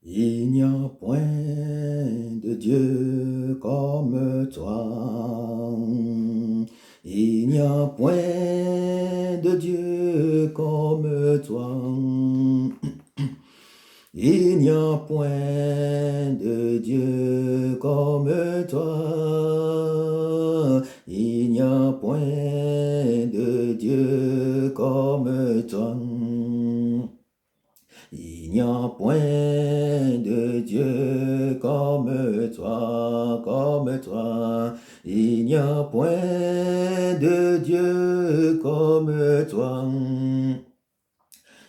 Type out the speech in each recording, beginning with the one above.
Il n'y a point de Dieu comme toi. Il n'y a point de Dieu comme toi. Il n'y a point de Dieu comme toi. Il n'y a point de Dieu comme toi. Il n'y a point de Dieu comme toi, comme toi. Il n'y a point de Dieu comme toi.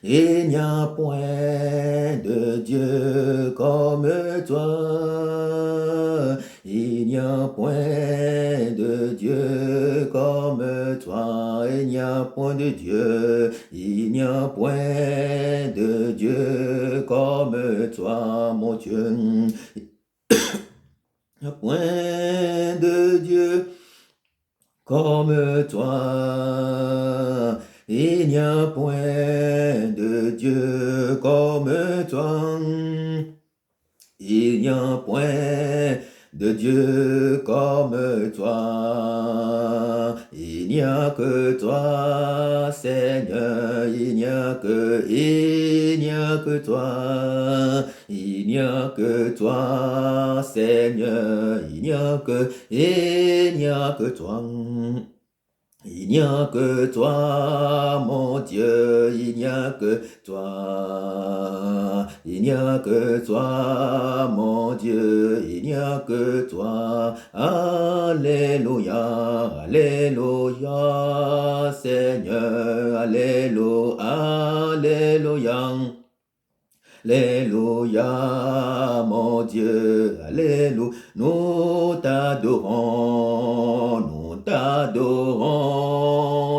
Il n'y a point de Dieu comme toi. Il n'y a point de Dieu comme toi. Il n'y a point de Dieu. Il n'y a point de Dieu comme toi, mon Dieu. Il n'y a point de Dieu comme toi. Il n'y a point de Dieu comme toi. Il n'y a point de Dieu comme toi. Il n'y a que toi, Seigneur. Il n'y a que toi. Il n'y a que toi, Seigneur. Il n'y a que toi. Il n'y a que toi, mon Dieu, il n'y a que toi. Il n'y a que toi, mon Dieu, il n'y a que toi. Alléluia, Alléluia, Seigneur, Alléluia, Alléluia. Alléluia, mon Dieu, Alléluia, nous t'adorons,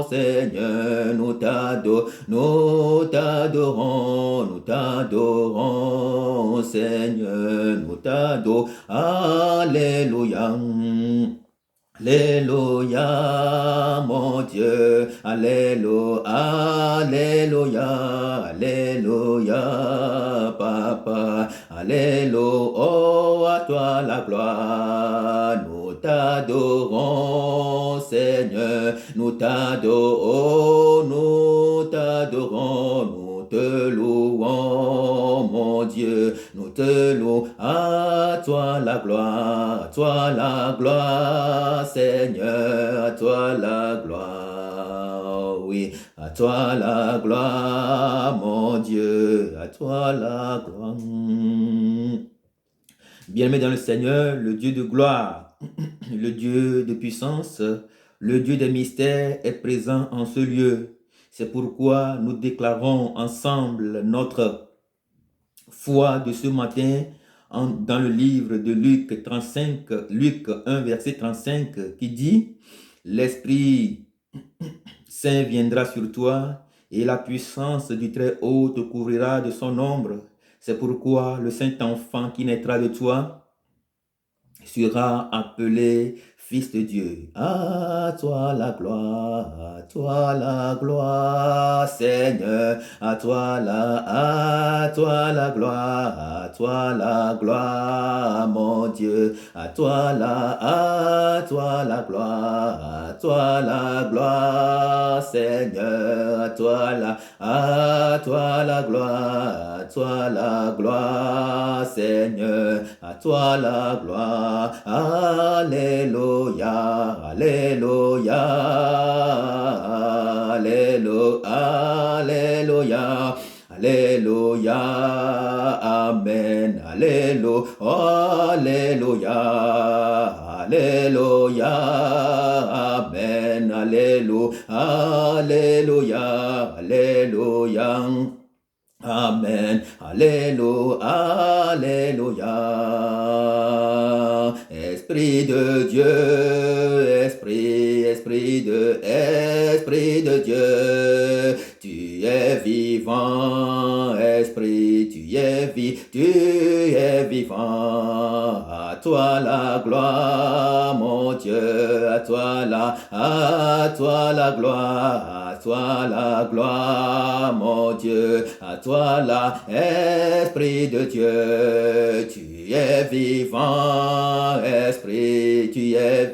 Seigneur, nous t'adorons, Seigneur, nous t'adorons, Alléluia. Alléluia, mon Dieu, Alléluia, Alléluia, Alléluia, Papa, Alléluia, oh, à toi la gloire, nous t'adorons, Seigneur, nous t'adorons, nous te louons, mon Dieu, nous te louons, à toi la gloire, Seigneur, à toi la gloire, oui, à toi la gloire, mon Dieu, à toi la gloire. Bien-aimé dans le Seigneur, le Dieu de gloire, le Dieu de puissance, le Dieu des mystères est présent en ce lieu. C'est pourquoi nous déclarons ensemble notre foi de ce matin dans le livre de Luc 35, Luc 1, verset 35, qui dit « L'Esprit Saint viendra sur toi et la puissance du Très-Haut te couvrira de son ombre. C'est pourquoi le Saint-Enfant qui naîtra de toi sera appelé Fils de Dieu. À toi la gloire, Seigneur. À toi la gloire, mon Dieu. À toi la gloire, Seigneur. À toi la gloire, Seigneur. À toi la gloire. Alléluia, Alléluia, Alléluia, Alléluia, Alléluia, Amen, Alléluia, Alléluia, Alléluia, Amen, Alléluia, Alléluia, Alléluia. Amen, Alléluia, Alléluia. Esprit de Dieu, Esprit de Dieu, tu es vivant, Esprit, tu es vivant. À toi la gloire, mon Dieu, à toi la gloire, toi la gloire, mon Dieu, à toi l'Esprit de Dieu. Tu es vivant, Esprit, tu es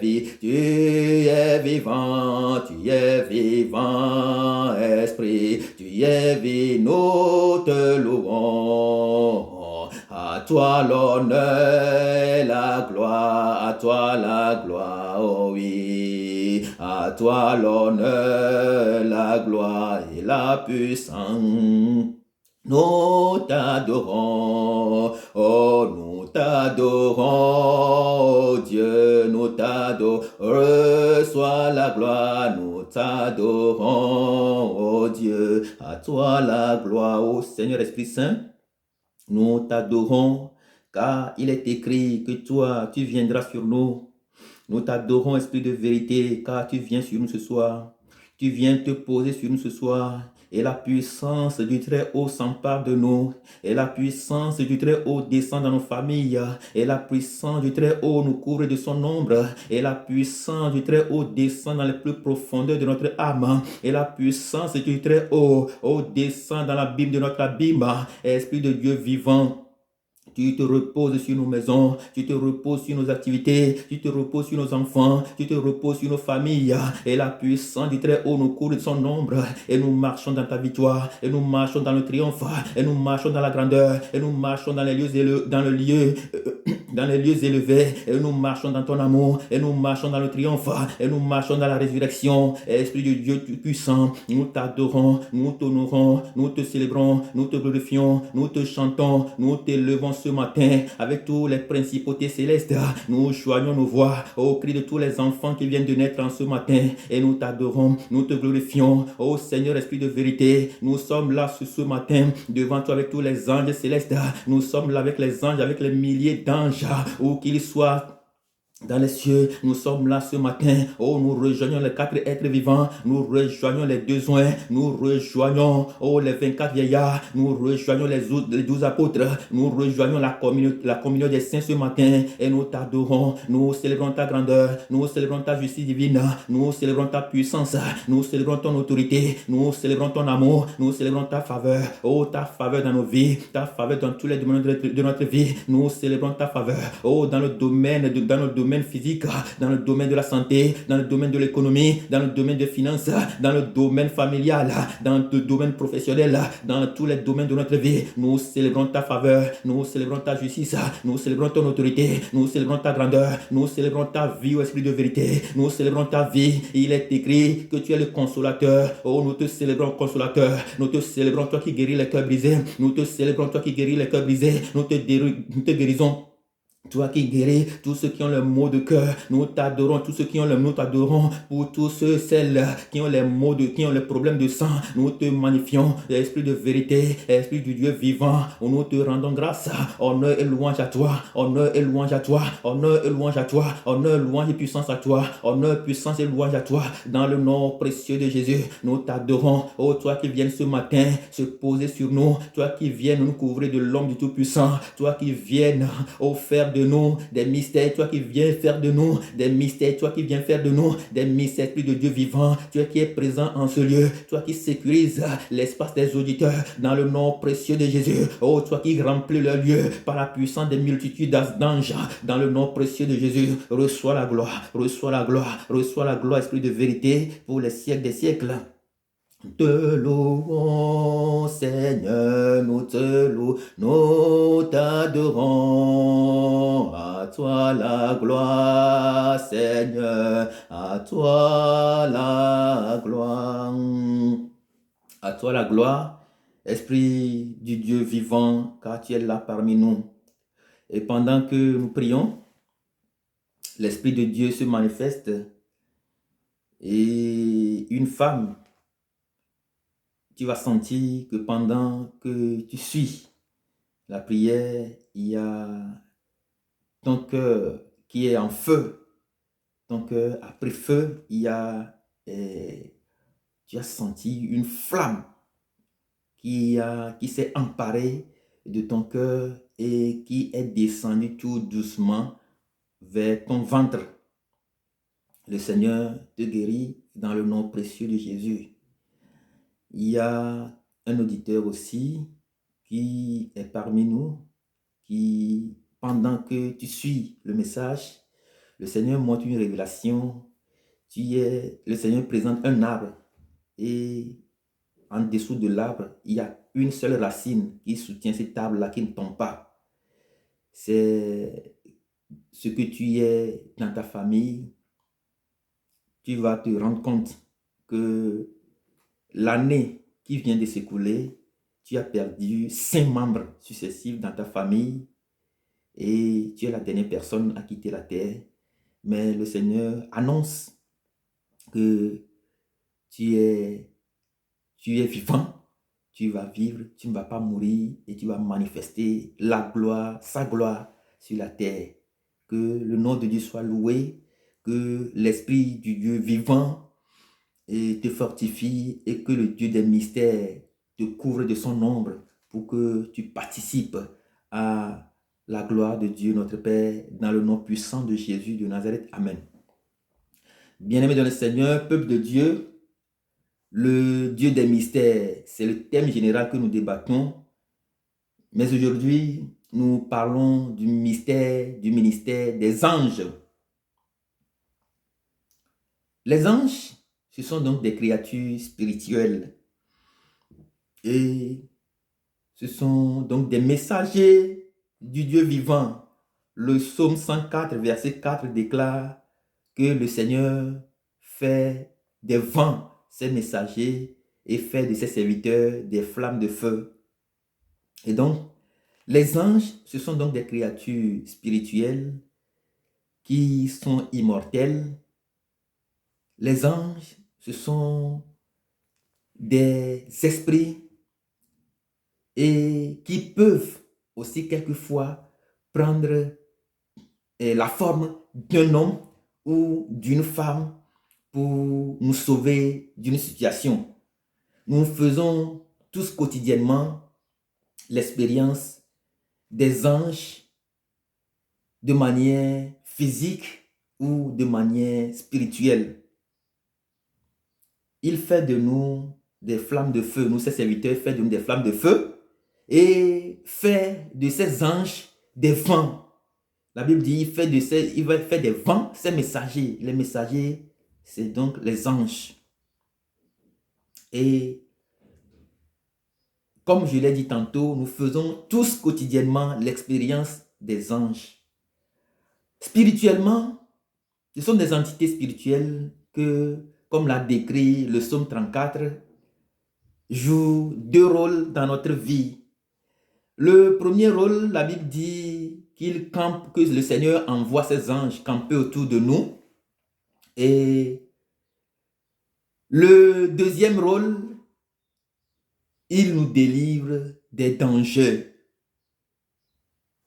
vivant, tu es vivant, Esprit, tu es vivant, nous te louons. À toi l'honneur et la gloire, à toi la gloire, oh oui. À toi l'honneur, la gloire et la puissance. Nous t'adorons, oh nous t'adorons, oh Dieu, nous t'adorons, reçois la gloire, nous t'adorons, oh Dieu, à toi la gloire, ô Seigneur Esprit Saint, nous t'adorons, car il est écrit que toi, tu viendras sur nous. Nous t'adorons, Esprit de vérité, car tu viens sur nous ce soir. Tu viens te poser sur nous ce soir. Et la puissance du Très-Haut s'empare de nous. Et la puissance du Très-Haut descend dans nos familles. Et la puissance du Très-Haut nous couvre de son ombre. Et la puissance du Très-Haut descend dans les plus profondeurs de notre âme. Et la puissance du Très-Haut descend dans l'abîme de notre abîme. Esprit de Dieu vivant, tu te reposes sur nos maisons, tu te reposes sur nos activités, tu te reposes sur nos enfants, tu te reposes sur nos familles. Et la puissance du Très-Haut nous couvre de son ombre. Et nous marchons dans ta victoire, et nous marchons dans le triomphe, et nous marchons dans la grandeur, et nous marchons dans les lieux dans les lieux élevés, et nous marchons dans ton amour, et nous marchons dans le triomphe, et nous marchons dans la résurrection. Esprit de Dieu tout-puissant, nous t'adorons, nous t'honorons, nous te célébrons, nous te glorifions, nous te chantons, nous t'élevons ce matin avec tous les principautés célestes. Nous joignons nos voix au cri de tous les enfants qui viennent de naître en ce matin, et nous t'adorons, nous te glorifions. Ô Seigneur Esprit de vérité, nous sommes là ce matin devant toi avec tous les anges célestes. Nous sommes là avec les anges, avec les milliers d'anges, où qu'ils soient dans les cieux. Nous sommes là ce matin. Oh, nous rejoignons les 4 êtres vivants. Nous rejoignons les 2 oints. Nous rejoignons, les 24 vieillards. Nous rejoignons les 12 apôtres. Nous rejoignons la communion des saints ce matin. Et nous t'adorons. Nous célébrons ta grandeur. Nous célébrons ta justice divine. Nous célébrons ta puissance. Nous célébrons ton autorité. Nous célébrons ton amour. Nous célébrons ta faveur. Oh, ta faveur dans nos vies. Ta faveur dans tous les domaines de notre vie. Nous célébrons ta faveur. Oh, dans le domaine physique, dans le domaine de la santé, dans le domaine de l'économie, dans le domaine des finances, dans le domaine familial, dans le domaine professionnel, dans tous les domaines de notre vie. Nous célébrons ta faveur, nous célébrons ta justice, nous célébrons ton autorité, nous célébrons ta grandeur, nous célébrons ta vie au Esprit de vérité, nous célébrons ta vie. Il est écrit que tu es le consolateur. Oh, nous te célébrons consolateur, nous te célébrons toi qui guéris les cœurs brisés, nous te célébrons toi qui guéris les cœurs brisés, nous te guérissons. Toi qui guéris tous ceux qui ont le mot de cœur, nous t'adorons. Tous ceux qui ont le mot, t'adorons. Pour tous celles qui ont les maux qui ont les problèmes de sang, nous te magnifions. Esprit de vérité, Esprit du Dieu vivant, nous te rendons grâce. Honneur et louange à toi. Honneur et louange à toi. Honneur et louange à toi. Honneur, louange et puissance à toi. Honneur, puissance et louange à toi. Dans le nom précieux de Jésus, nous t'adorons. Oh, toi qui viens ce matin se poser sur nous. Toi qui viens nous couvrir de l'homme du Tout-Puissant. Toi qui viens faire de nous des mystères, toi qui viens faire de nous des mystères, toi qui viens faire de nous des mystères, Esprit de Dieu vivant, toi qui es présent en ce lieu, toi qui sécurises l'espace des auditeurs dans le nom précieux de Jésus. Oh, toi qui remplis le lieu par la puissance des multitudes d'anges dans le nom précieux de Jésus. Reçois la gloire, reçois la gloire, reçois la gloire, Esprit de vérité, pour les siècles des siècles. Te louons, Seigneur, nous te louons, nous t'adorons. À toi la gloire, Seigneur, à toi la gloire. À toi la gloire, Esprit du Dieu vivant, car tu es là parmi nous. Et pendant que nous prions, l'Esprit de Dieu se manifeste et une femme, tu vas sentir que pendant que tu suis la prière, il y a ton cœur qui est en feu. Ton cœur a pris feu. Tu as senti une flamme qui s'est emparée de ton cœur et qui est descendue tout doucement vers ton ventre. Le Seigneur te guérit dans le nom précieux de Jésus. Il y a un auditeur aussi qui est parmi nous, qui, pendant que tu suis le message, le Seigneur montre une révélation. Le Seigneur présente un arbre et en dessous de l'arbre, il y a une seule racine qui soutient cet arbre-là qui ne tombe pas. C'est ce que tu es dans ta famille. Tu vas te rendre compte que l'année qui vient de s'écouler, tu as perdu 5 membres successifs dans ta famille et tu es la dernière personne à quitter la terre. Mais le Seigneur annonce que tu es vivant, tu vas vivre, tu ne vas pas mourir et tu vas manifester la gloire, sa gloire sur la terre. Que le nom de Dieu soit loué, que l'Esprit du Dieu vivant te fortifie et que le Dieu des mystères te couvre de son ombre pour que tu participes à la gloire de Dieu notre Père dans le nom puissant de Jésus de Nazareth. Amen. Bien-aimés dans le Seigneur, peuple de Dieu, le Dieu des mystères, c'est le thème général que nous débattons. Mais aujourd'hui, nous parlons du mystère, du ministère des anges. Les anges, ce sont donc des créatures spirituelles. Et ce sont donc des messagers du Dieu vivant. Le psaume 104, verset 4 déclare que le Seigneur fait des vents ses messagers et fait de ses serviteurs des flammes de feu. Et donc, les anges, ce sont donc des créatures spirituelles qui sont immortelles. Les anges, ce sont des esprits et qui peuvent aussi quelquefois prendre la forme d'un homme ou d'une femme pour nous sauver d'une situation. Nous faisons tous quotidiennement l'expérience des anges de manière physique ou de manière spirituelle. Il fait de nous des flammes de feu. Nous, ses serviteurs, fait de nous des flammes de feu et fait de ces anges des vents. La Bible dit il va faire des vents, ses messagers. Les messagers, c'est donc les anges. Et comme je l'ai dit tantôt, nous faisons tous quotidiennement l'expérience des anges. Spirituellement, ce sont des entités spirituelles que, comme l'a décrit le psaume 34, jouent 2 rôles dans notre vie. Le premier rôle, la Bible dit que le Seigneur envoie ses anges camper autour de nous. Et le deuxième rôle, il nous délivre des dangers.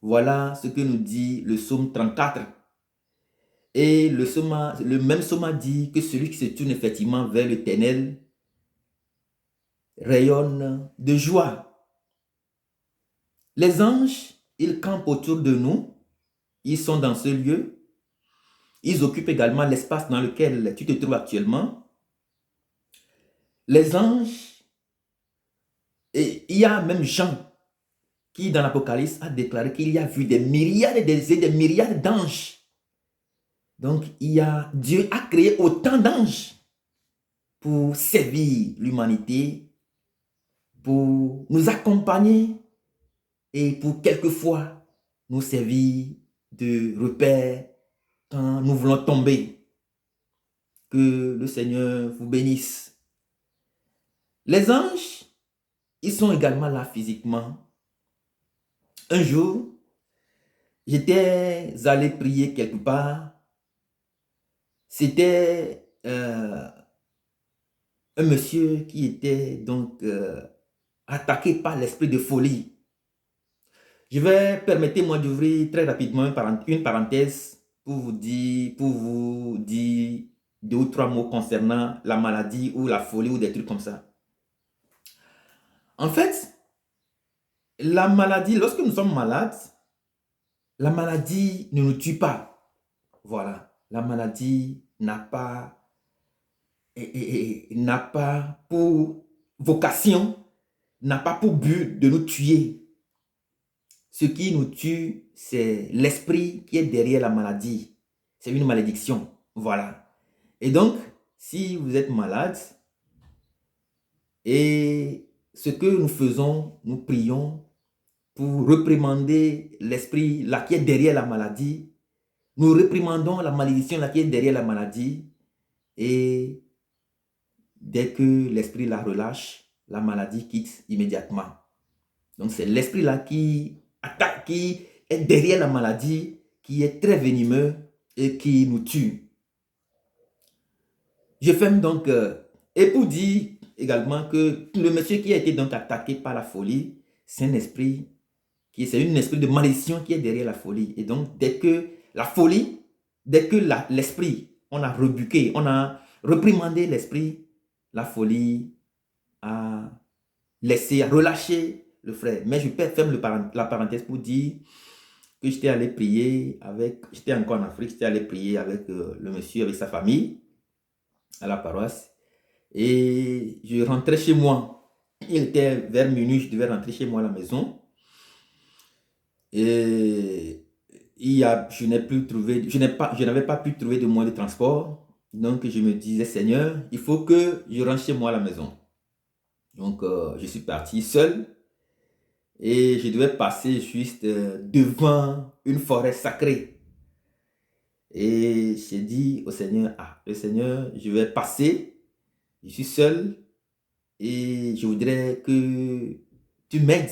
Voilà ce que nous dit le psaume 34. Et le même psaume dit que celui qui se tourne effectivement vers l'Éternel rayonne de joie. Les anges, ils campent autour de nous. Ils sont dans ce lieu. Ils occupent également l'espace dans lequel tu te trouves actuellement. Les anges, et il y a même Jean qui, dans l'Apocalypse, a déclaré qu'il y a vu des myriades et des myriades d'anges. Donc, Dieu a créé autant d'anges pour servir l'humanité, pour nous accompagner et pour quelquefois nous servir de repère quand nous voulons tomber. Que le Seigneur vous bénisse. Les anges, ils sont également là physiquement. Un jour, j'étais allé prier quelque part. C'était un monsieur qui était donc attaqué par l'esprit de folie. Permettez-moi d'ouvrir très rapidement une parenthèse pour vous dire 2 ou 3 mots concernant la maladie ou la folie ou des trucs comme ça. En fait, la maladie, lorsque nous sommes malades, la maladie ne nous tue pas. Voilà, la maladie n'a pas pour vocation n'a pas pour but de nous tuer. Ce qui nous tue, c'est l'esprit qui est derrière la maladie. C'est une malédiction. Voilà. Et donc, si vous êtes malade, et ce que nous faisons, nous prions pour réprimander l'esprit là qui est derrière la maladie. Nous réprimandons la malédiction là qui est derrière la maladie. Et dès que l'esprit la relâche, la maladie quitte immédiatement. Donc c'est l'esprit là qui attaque, qui est derrière la maladie, qui est très venimeux et qui nous tue. Je ferme donc, et pour dire également que le monsieur qui a été donc attaqué par la folie, c'est un esprit, c'est un esprit de malédiction qui est derrière la folie. Et donc dès que la folie, dès que l'esprit, on a rebuqué, on a reprimandé l'esprit, la folie a laissé, a relâché le frère. Mais je peux fermer la parenthèse pour dire que j'étais allé prier avec, j'étais encore en Afrique, j'étais allé prier avec le monsieur, avec sa famille, à la paroisse. Et je rentrais chez moi. Il était vers minuit, je devais rentrer chez moi à la maison. Et je n'avais pas pu trouver de moyen de transport. Donc je me disais, Seigneur, il faut que je rentre chez moi à la maison. Donc je suis parti seul. Et je devais passer juste devant une forêt sacrée. Et j'ai dit au Seigneur, le Seigneur, je vais passer, je suis seul et je voudrais que tu m'aides.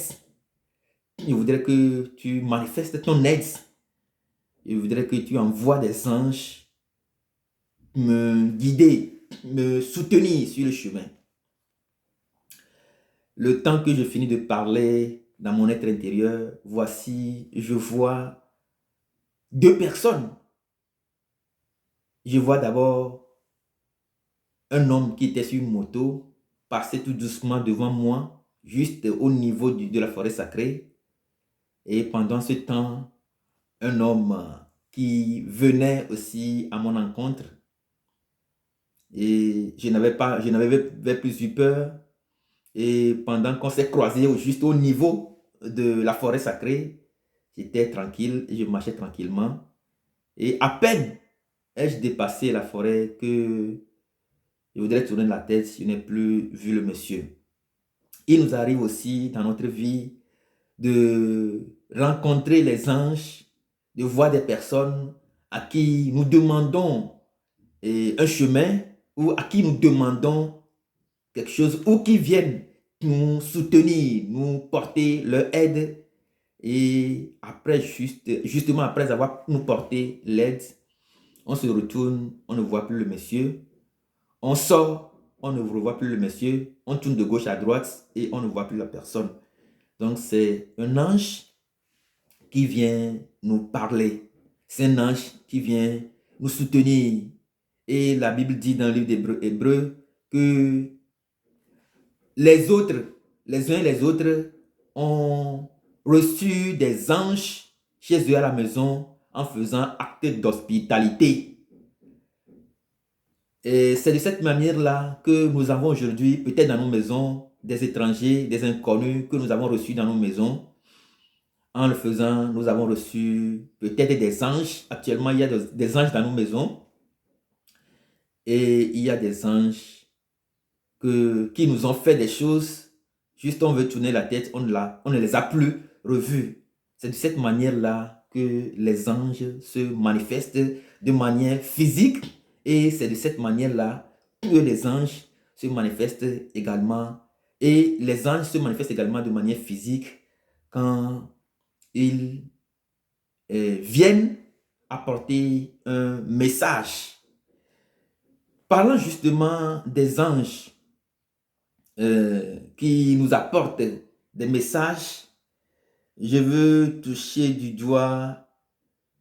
Je voudrais que tu manifestes ton aide. Je voudrais que tu envoies des anges me guider, me soutenir sur le chemin. Le temps que je finis de parler dans mon être intérieur, voici, je vois deux personnes. Je vois d'abord un homme qui était sur une moto passer tout doucement devant moi, juste au niveau de la forêt sacrée. Et pendant ce temps, un homme qui venait aussi à mon encontre. Et je n'avais plus eu peur. Et pendant qu'on s'est croisé juste au niveau de la forêt sacrée, j'étais tranquille et je marchais tranquillement. Et à peine ai-je dépassé la forêt que je voudrais tourner la tête, je n'ai plus vu le monsieur. Il nous arrive aussi dans notre vie de rencontrer les anges, de voir des personnes à qui nous demandons un chemin ou à qui nous demandons quelque chose ou qui viennent nous soutenir, nous porter leur aide. Et après, justement après avoir nous porté l'aide, on se retourne, on ne voit plus le monsieur. On sort, on ne revoit plus le monsieur. On tourne de gauche à droite et on ne voit plus la personne. Donc c'est un ange qui vient nous parler. C'est un ange qui vient nous soutenir. Et la Bible dit dans le livre d'Hébreux que les autres, les uns et les autres, ont reçu des anges chez eux à la maison en faisant acte d'hospitalité. Et c'est de cette manière-là que nous avons aujourd'hui, peut-être dans nos maisons, des étrangers, des inconnus que nous avons reçus dans nos maisons. En le faisant, nous avons reçu peut-être des anges. Actuellement, il y a des anges dans nos maisons. Et il y a des anges qui nous ont fait des choses. Juste on veut tourner la tête, on ne les a plus revus. C'est de cette manière-là que les anges se manifestent de manière physique. Et c'est de cette manière-là que les anges se manifestent également. Et les anges se manifestent également de manière physique quand ils viennent apporter un message. Parlant justement des anges qui nous apportent des messages, je veux toucher du doigt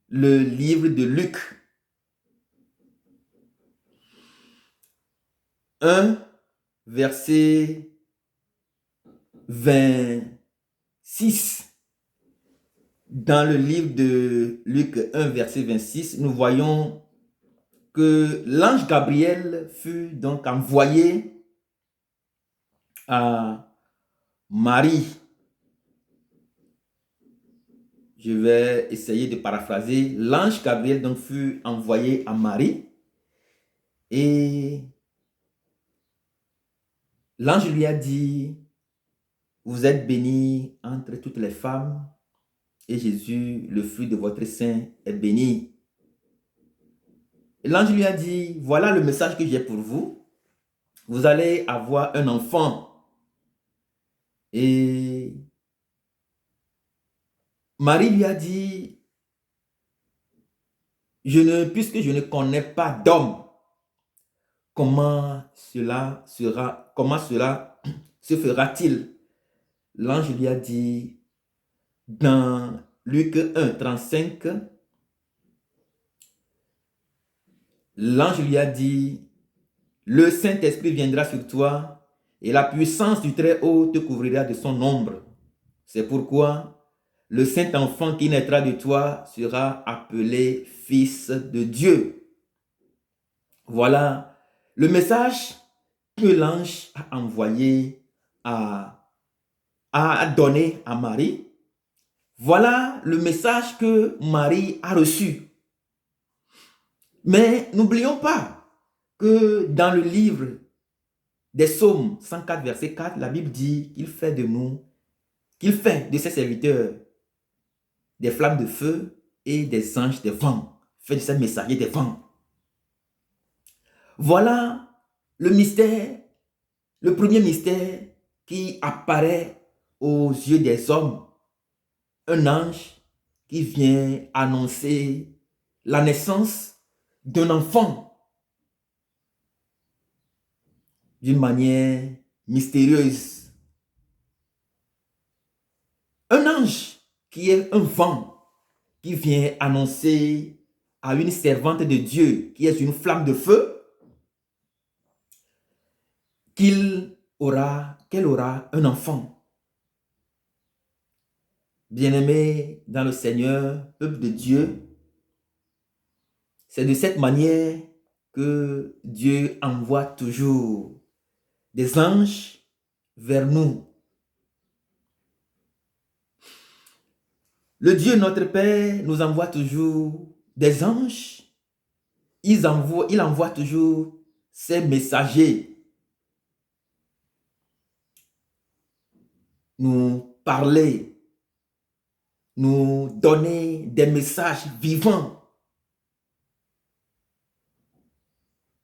le livre de Luc 1, verset 26. Dans le livre de Luc 1, verset 26, nous voyons que l'ange Gabriel fut donc envoyé à Marie. Je vais essayer de paraphraser. L'ange Gabriel donc fut envoyé à Marie et l'ange lui a dit, vous êtes bénie entre toutes les femmes et Jésus, le fruit de votre sein, est béni. Et l'ange lui a dit, voilà le message que j'ai pour vous. Vous allez avoir un enfant. Et Marie lui a dit, puisque je ne connais pas d'homme, comment cela se fera-t-il? L'ange lui a dit, dans Luc 1, 35, l'ange lui a dit, le Saint-Esprit viendra sur toi et la puissance du Très-Haut te couvrira de son ombre. C'est pourquoi le Saint-Enfant qui naîtra de toi sera appelé Fils de Dieu. Voilà le message que l'ange a envoyé a donné à Marie. Voilà le message que Marie a reçu. Mais n'oublions pas que dans le livre des Psaumes 104, verset 4, la Bible dit qu'il fait de ses serviteurs des flammes de feu et des anges des vents, fait de ses messagers des vents. Voilà le mystère, le premier mystère qui apparaît aux yeux des hommes. Un ange qui vient annoncer la naissance d'un enfant d'une manière mystérieuse. Un ange qui est un vent qui vient annoncer à une servante de Dieu qui est une flamme de feu qu'elle aura un enfant. Bien-aimés dans le Seigneur, peuple de Dieu, c'est de cette manière que Dieu envoie toujours des anges vers nous. Le Dieu notre Père nous envoie toujours des anges. Il envoie toujours ses messagers nous parler, nous donner des messages vivants.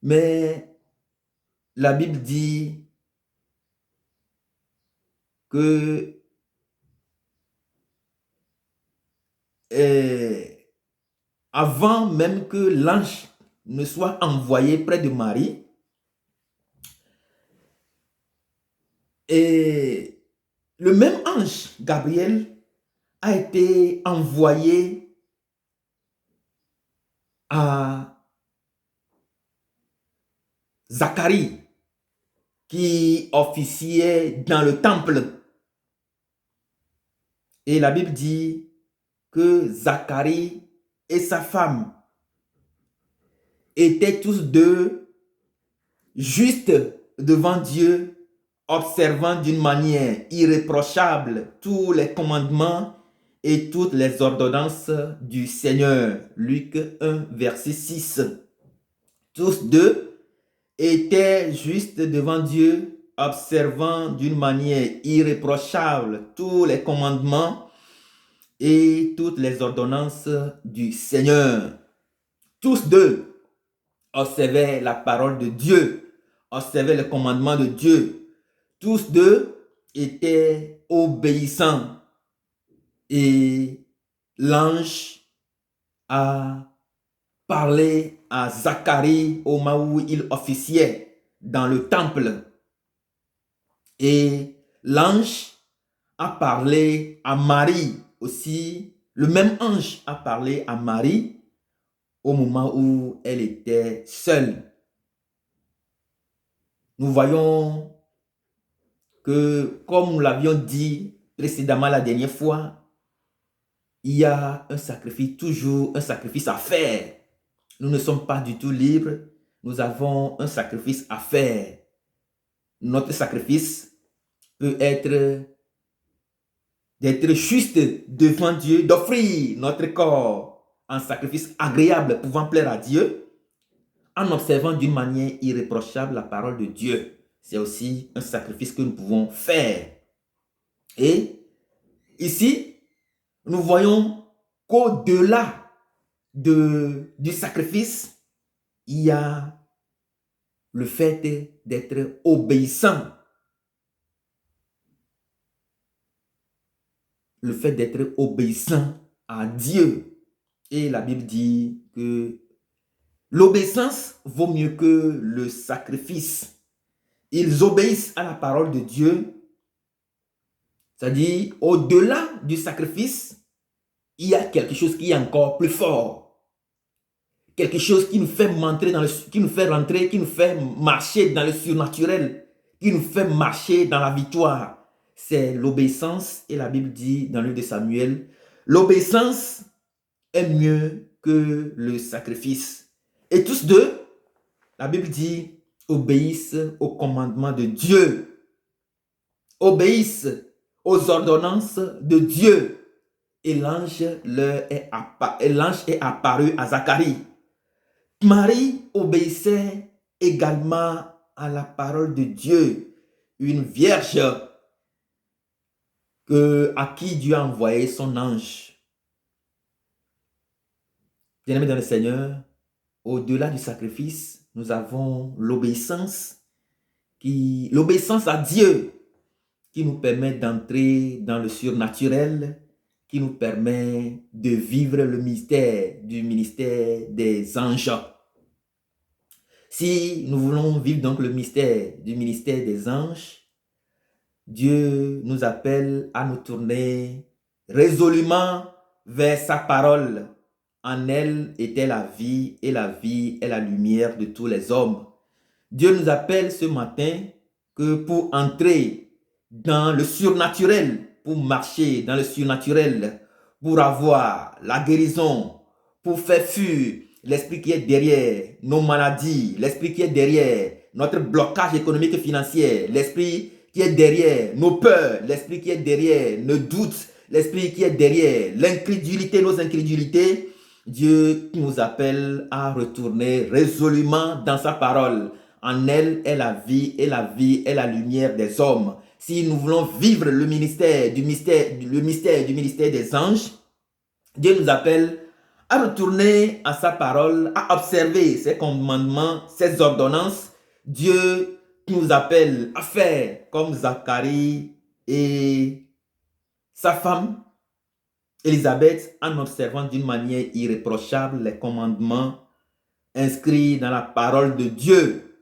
Mais la Bible dit que avant même que l'ange ne soit envoyé près de Marie, et le même ange, Gabriel, a été envoyé à Zacharie, qui officiait dans le temple. Et la Bible dit que Zacharie et sa femme étaient tous deux justes devant Dieu, observant d'une manière irréprochable tous les commandements et toutes les ordonnances du Seigneur. Luc 1, verset 6. Tous deux étaient justes devant Dieu, observant d'une manière irréprochable tous les commandements et toutes les ordonnances du Seigneur. Tous deux observaient la parole de Dieu, observaient les commandements de Dieu. Tous deux étaient obéissants. Et l'ange a parlé à Zacharie au moment où il officiait dans le temple. Et l'ange a parlé à Marie aussi. Le même ange a parlé à Marie au moment où elle était seule. Nous voyons que, comme nous l'avions dit précédemment la dernière fois, il y a un sacrifice, toujours un sacrifice à faire. Nous ne sommes pas du tout libres. Nous avons un sacrifice à faire. Notre sacrifice, peut être d'être juste devant Dieu, d'offrir notre corps en sacrifice agréable pouvant plaire à Dieu, en observant d'une manière irréprochable la parole de Dieu. C'est aussi un sacrifice que nous pouvons faire. Et ici, nous voyons qu'au-delà du sacrifice, il y a le fait d'être obéissant. Le fait d'être obéissant à Dieu. Et la Bible dit que l'obéissance vaut mieux que le sacrifice. Ils obéissent à la parole de Dieu. C'est-à-dire, au-delà du sacrifice, il y a quelque chose qui est encore plus fort. Quelque chose qui nous fait rentrer qui nous fait marcher dans le surnaturel, qui nous fait marcher dans la victoire. C'est l'obéissance. Et la Bible dit dans le livre de Samuel, l'obéissance est mieux que le sacrifice. Et tous deux, la Bible dit, obéissent au commandement de Dieu, obéissent aux ordonnances de Dieu. Et l'ange est apparu à Zacharie. Marie obéissait également à la parole de Dieu, une vierge à qui Dieu a envoyé son ange. Bien-aimés dans le Seigneur, au-delà du sacrifice, nous avons l'obéissance à Dieu qui nous permet d'entrer dans le surnaturel, qui nous permet de vivre le mystère du ministère des anges. Si nous voulons vivre donc le mystère du ministère des anges, Dieu nous appelle à nous tourner résolument vers sa parole. En elle était la vie, et la vie est la lumière de tous les hommes. Dieu nous appelle ce matin que pour entrer dans le surnaturel, pour marcher dans le surnaturel, pour avoir la guérison, pour faire fuir l'esprit qui est derrière nos maladies, l'esprit qui est derrière notre blocage économique et financier, l'esprit qui est derrière nos peurs, l'esprit qui est derrière nos doutes, l'esprit qui est derrière l'incrédulité, nos incrédulités. Dieu nous appelle à retourner résolument dans sa parole. En elle est la vie, et la vie est la lumière des hommes. Si nous voulons vivre le mystère du ministère des anges, Dieu nous appelle à retourner à sa parole, à observer ses commandements, ses ordonnances. Dieu nous appelle à faire comme Zacharie et sa femme Élisabeth, en observant d'une manière irréprochable les commandements inscrits dans la parole de Dieu.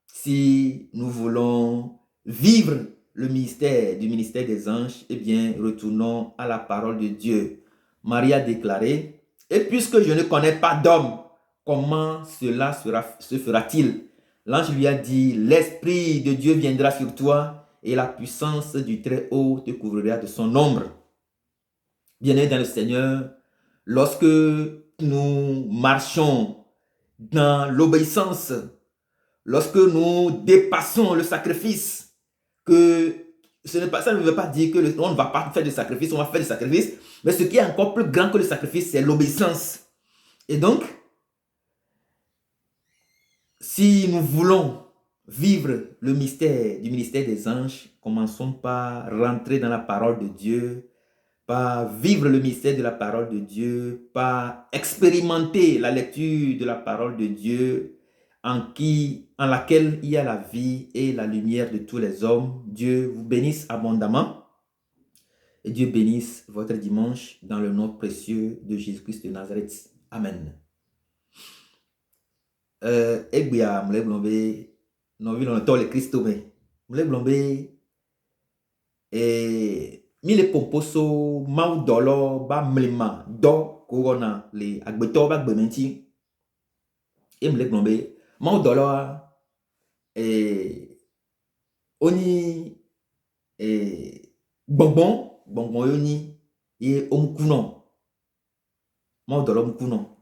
Si nous voulons vivre le mystère du ministère des anges, eh bien, retournons à la parole de Dieu. Marie a déclaré, « Et puisque je ne connais pas d'homme, comment cela se fera-t-il » L'ange lui a dit, « L'Esprit de Dieu viendra sur toi, et la puissance du Très-Haut te couvrira de son ombre. » Bien-aimés dans le Seigneur, lorsque nous marchons dans l'obéissance, lorsque nous dépassons le sacrifice, que ça ne veut pas dire que on ne va pas faire de sacrifice, on va faire du sacrifice, mais ce qui est encore plus grand que le sacrifice, c'est l'obéissance. Et donc, si nous voulons vivre le mystère du ministère des anges, commençons par rentrer dans la parole de Dieu, par vivre le mystère de la parole de Dieu, par expérimenter la lecture de la parole de Dieu, en laquelle il y a la vie et la lumière de tous les hommes. Dieu vous bénisse abondamment et Dieu bénisse votre dimanche dans le nom précieux de Jésus-Christ de Nazareth. Amen. Egbia mle blombe novi lon to le Christo me mle blombe mile pomposo mau dolo ba mlema do korona le agbeto ba gbementi mle blombe mau dolo oni bonbon yoni et omkuno mau dolo omkuno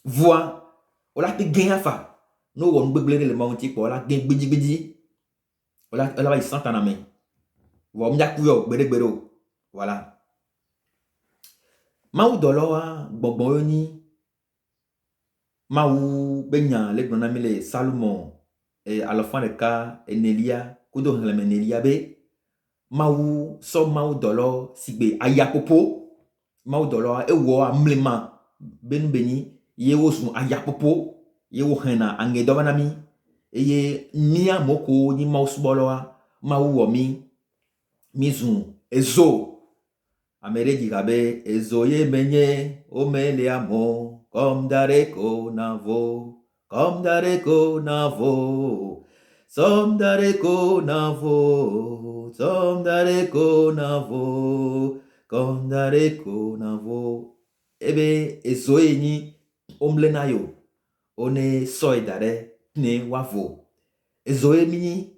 voix ola te gagner fa no won gbegble le mawti ko ola gen gbiji ola ba santa na me Voilà. Maou doloa gbogbo Maou benya le gronamile Salomon et à la fin de cas Nelia kudo heleme Nelia be Maou so Maou dolo sigbe ayapopo Maou dolo ewo amlema benu beni ye wo sun ayapopo ye wo hena ange dobanami eye mia moko ni Maou suboloa Maou wo mi zun ezo Amere digabe ezoye menye omele amo comme dareko navo comme dareko navo som dareko navo som dareko navo comme dareko navo ebe ezoye ni omle na yo one soy dare ne wavo ezoye mini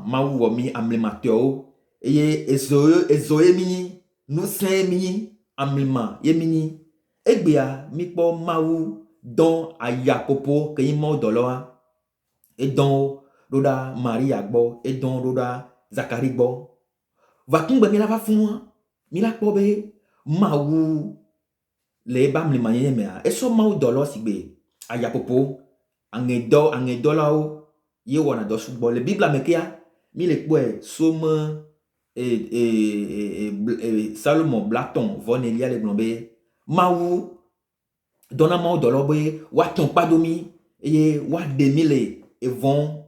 mawu wo mi amle mateo eye ezoye mini nusen mini amlima ye mini egbea mi kpo mawu don ayapopo ke imo doloa e don roda Maria gbo e don roda Zakari gbo va kungbe mi la va fun mi la kpo be mawu le ba mlima ye mea e so mawu dolo sigbe ayapopo ange dola o ye wona do sugbo le Bible amekia mi le kpo e somme Salomon Blaton vonelia le blombe mawu dona mawu dolo be wa ton padomi eye wa demile evon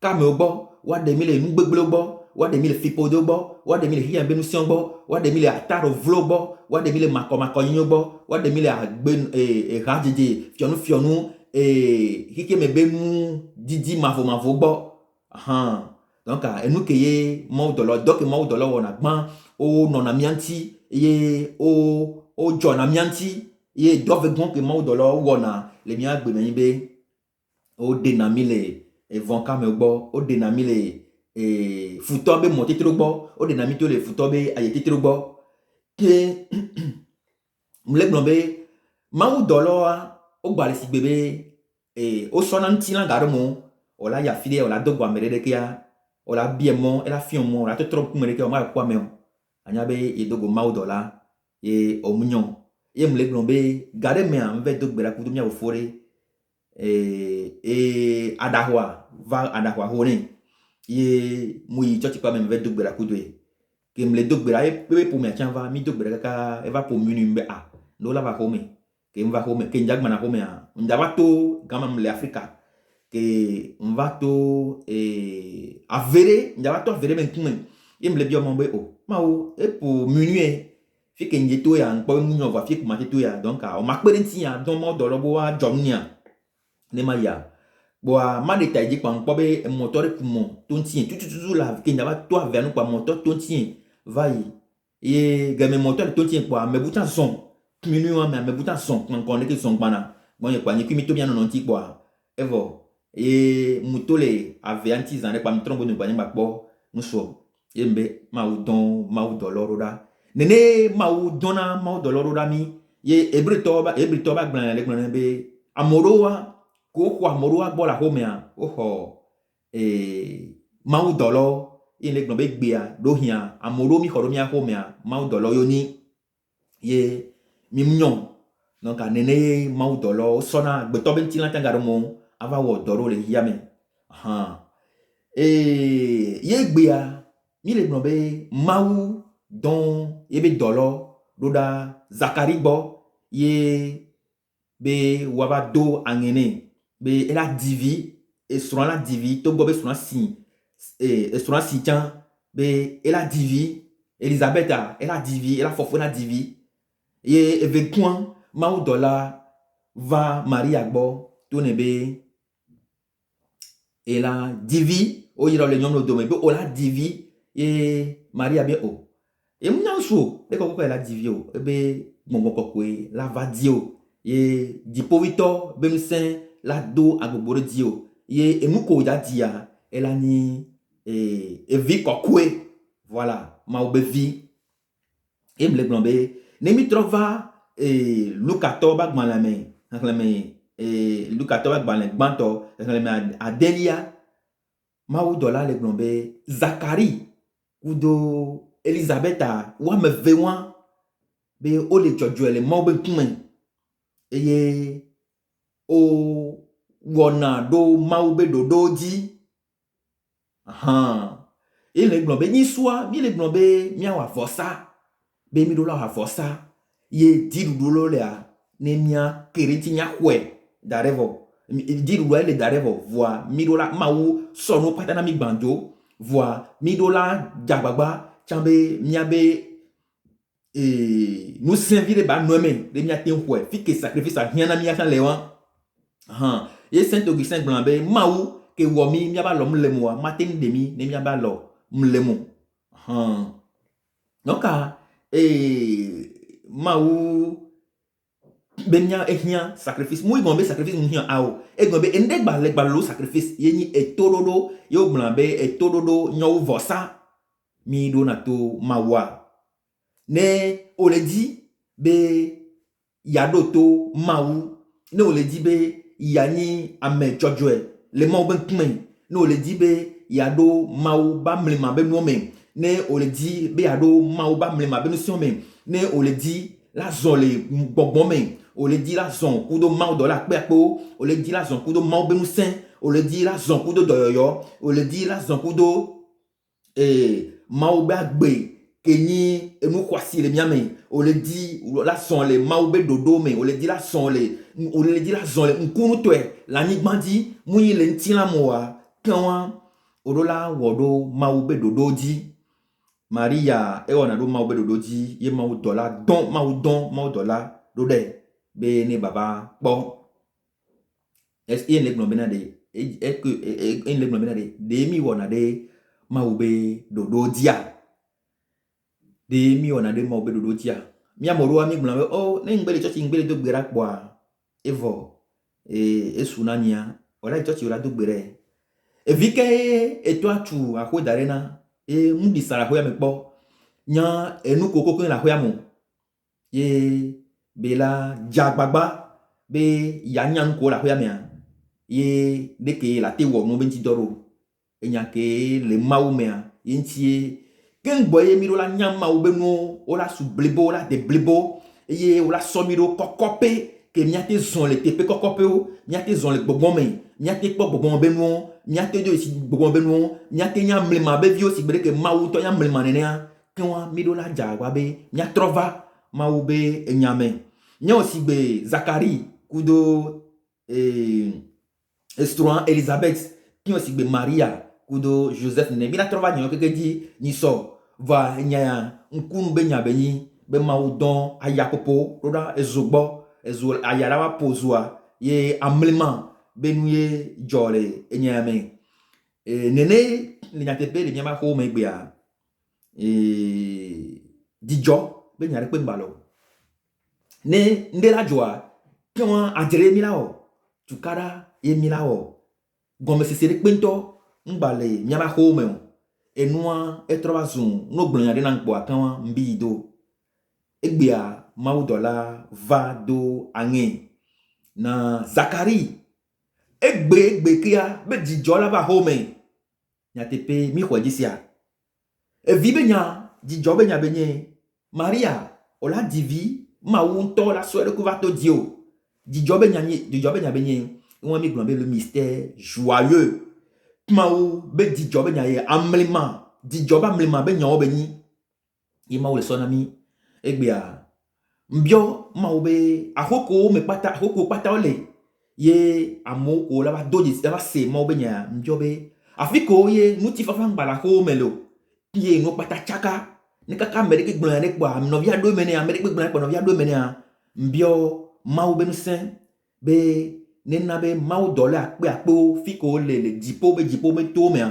kame ogbo wa demile nugbegble ogbo wa demile fipodo ogbo wa demile hiya benu si ogbo wa demile ataro vlo ogbo wa demile mako yin ogbo wa demile agbe radede fionu hike me benu didi mavo ogbo donc enu ke ye mawu dolo donc mawu dolo wona gban o nona mianti ye o jona mianti ye dove gon ke mawu dolo wona le mi agbe me be o denamile evon kame ogbo o denamile futo be monte trogbo o denamito le futo be ayete trogbo ke mle gnombe mawu dolo o gbale sigbe be o sona ntina garmo ola ya fide ola dogbo amere de kia ola biemo ela fion ola to trop kumere ke o ma kwa me anya be e dogo mawu dola e omunyon e mle gnombe gare me an ve dogbe la kudu mia ofore adahwa hone ye muyi choti kwa me ve dogbe la kudu ke mle dogbe la e pe pour me chanva mi dogbe la ka e va pour munu mbe no la va home ke mva home ke njagma na home a ndaba to gama mle Afrika ke mvato avere njaba to avere ben kumen yemle bio mombe o mawo e pour minuit fi ke njeto ya npo munyo va fi kuma teto ya donc o makpere nti ya don mo dolo bo wa jomnia ne ma ya bo a ma de taji kwa npo be moteur kumo to nti tututu la ke njaba to avere no kwa moteur to nti vai e game moteur to nti kwa me buta son minuit wa me buta son kon ne ke son bana bon ye kwa ni kimi to bien no nti kwa evo et mutole ave anti-zan ne pam trombo ne banya bakbo muso yembe mawu don mawu doloroda nene mawu dona mawu doloroda mi ye ebrito ba glan le glan be amorowa ko kwa amorowa gbo la homea oho mawu dolo ye le glan be gbea do hia amoro mi khoro mi homea mawu dolo yoni ye mi mnyon donc nene mawu dolo sona gbeto ben ti lan tangaro mo ava wo doro le hiame ye gbea mi le gnombe mawu don ye be dolo roda Zakari gbo ye be waba do angene be ela divi e sura la divi to gbo be sura si sura si chan be ela divi Elisabetha ela divi ela fofo na divi ye eve kwan mawu dola va Maria gbo to ne be ela divi o yira le nyom no dome be o la divi e Maria be o e mna so de ko ela divi o be gbongbon kokwe la va dio ye dipovito be msen la do agboboro dio ye emuko da dia ela ni vi kokwe voilà ma o be vi e mle glombe ne mi trova Luka to ba gman la me Luka to ba gban le gban to a Delia Maou dola le glombe Zachary kudo Elisabetha wa me vewan be o le jojo le mau be kumen eye o wona do mau be dodo di ele glombe ni swa mi le glombe mi wa forsa be mi do la wa forsa ye di dulo le a ne mia keriti nya hwe darevo di dulo le darevo voa mi do la mau sono patana mi bando voa mi do la jagbagba chambe mia be nous servir ba noeme de mia ten hwe fi ke sacrifice a hiana mia chan lewan ye Saint Augustin glambe mau ke wo mi mia ba lo mlemo matin de mi ne mia ba lo mlemo donc mau benya ehia sacrifice muy gombe sacrifice muhia ao e gombe ende gba lo sacrifice yeni etorodo yo glambe etorodo nyo vosa mi do na to mawa ne o le di be yado to mau ne o le di be yani ame jojoe le mau ben kmen ne o le di be yado mau ba mlema be no men ne o le di be yado mau ba mlema be no sion men ne o le di la zole gbogbo men o le di la zon kudo mau do la pepo o le di la zon kudo mau be no sen o le di la zon kudo doyoyo o le di la zon kudo mau ba gbe kenyi enu kwasi le miame o le di la son le mau be dodo men o le di la son le nkunu toe la ni gbandi muyi le nti la moa kanwa odola wodo mau be dodo di Maria e ona do mau be dodo di ye mau dola do de be ne baba bo es ien le gbon de en le gbon de mi wona de mau be dodo dia de mi ona de mau be dodo dia mi amoro mi gbon o ne ngbele church ngbele do gbera kwa evo esunania ola church ola do gbere evike eto atu akwe darena mundi sara hoya me po nya enu koko ko la hoya mo ye bela jagbagba be yanyan ko la hoya me ye deke la te wo no benti doro enya ke le mau me ye ntie ken boye mi la nyam mau be no ola su blebo la de blebo ye ola somiro kokope ke miate zon le tepe kokope o miate zon le gbogbo me miate kpo gbogbo be no miate do si gbogbo be no miate nya mlema be vio si gbere ke mau to nya mlema nenea kenwa mi la jagba be nya trova mau be enyame nya osigbe Zachary kudo Estron Elisabeth qui osigbe Maria kudo Joseph ne mi la trova nyo keke di ni so va nya nkunu be nya be ni be mau don ayakopo roda ezogbo ezol ayara wa pozwa ye amlema benye jole enyame nene le nyatepe le nyama ko me gbia dijo be nyare pe mbalo ne ndela joa kwa ajere milao tukara e milao gome sesere pento ngbale nyama ko me enua etrova zun no gbon yare nan gbo akan mbido egbia mau dola va do ange na Zachary egbe kia be dijo la ba home nyatepe mi kwa disia vibe nya dijo be nya benye Maria ola divi ma wonto la soeur ko va to dio dijo be nya benye on mi glombe le mystère joyeux ma ou be dijo be nya ye amlema dijo ba amlema be nya obeni ye ma o le sonami egbia mbio ma obe ahoko me pata ahoko pata ole ye amoko la ba doji la ba se ma obe nya mbio be afiko ye nuti fafa ngba la ho melo ye no pata chaka ne kaka merike gbon ne kwa no via do mene amerike gbon kwa no via do mene mbio ma obe no sen be ne na be ma o dollar pe apo fiko le dipo be to me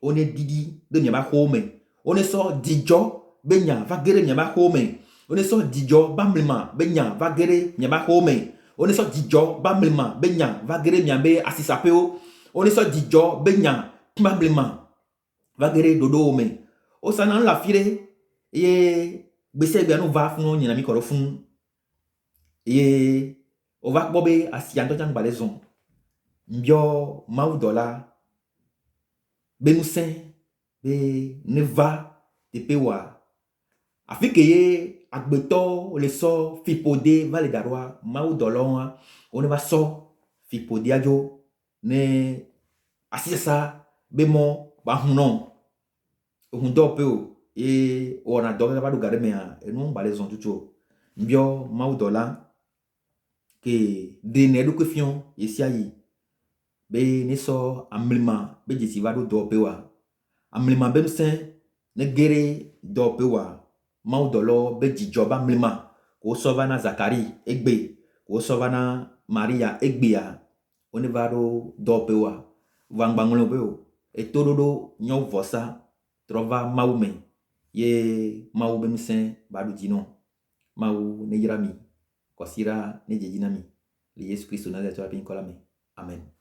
on est didi de nya ba ho me on est so dijo be nya va gere nya ba ho me on est so dijo bamlema benya va gere nyaba home on est so dijo bamlema benya va gere nyambe asisapeo on est so dijo benya bamlema va gere dodo home o sana la fire ye bese gbe no va fun nyina mi koro fun ye o va bobe asianto jang balezon mbio mau dola Benussin, be ne va, te pewa. Afike ye, agbeto, le so, fipode, va le darwa, mau dolon, on va so, fipode ajo, ne, asisa, bemo, bahunon, hundo peo, e, on a doré va du garde mea, et non, les ont tout. Mbio, mau dolan, que de ne du fion, yesi ayi, be ne so, amlima, be jesi va du do pewa. Amlima bemsen, ne gere do pewa. Mau dolo be jijoba mlima. Ko sovana Zakari, egbe. Ko sovana Maria, egbea. One vado do pewa. Vangbanglo peo. E todo nyo vosa. Trova maume. Ye mau bemsen badu jino. Mau ne jirami. Kosira ne jejinami. Le Yesu Christo na zeto apin kolame. Amen.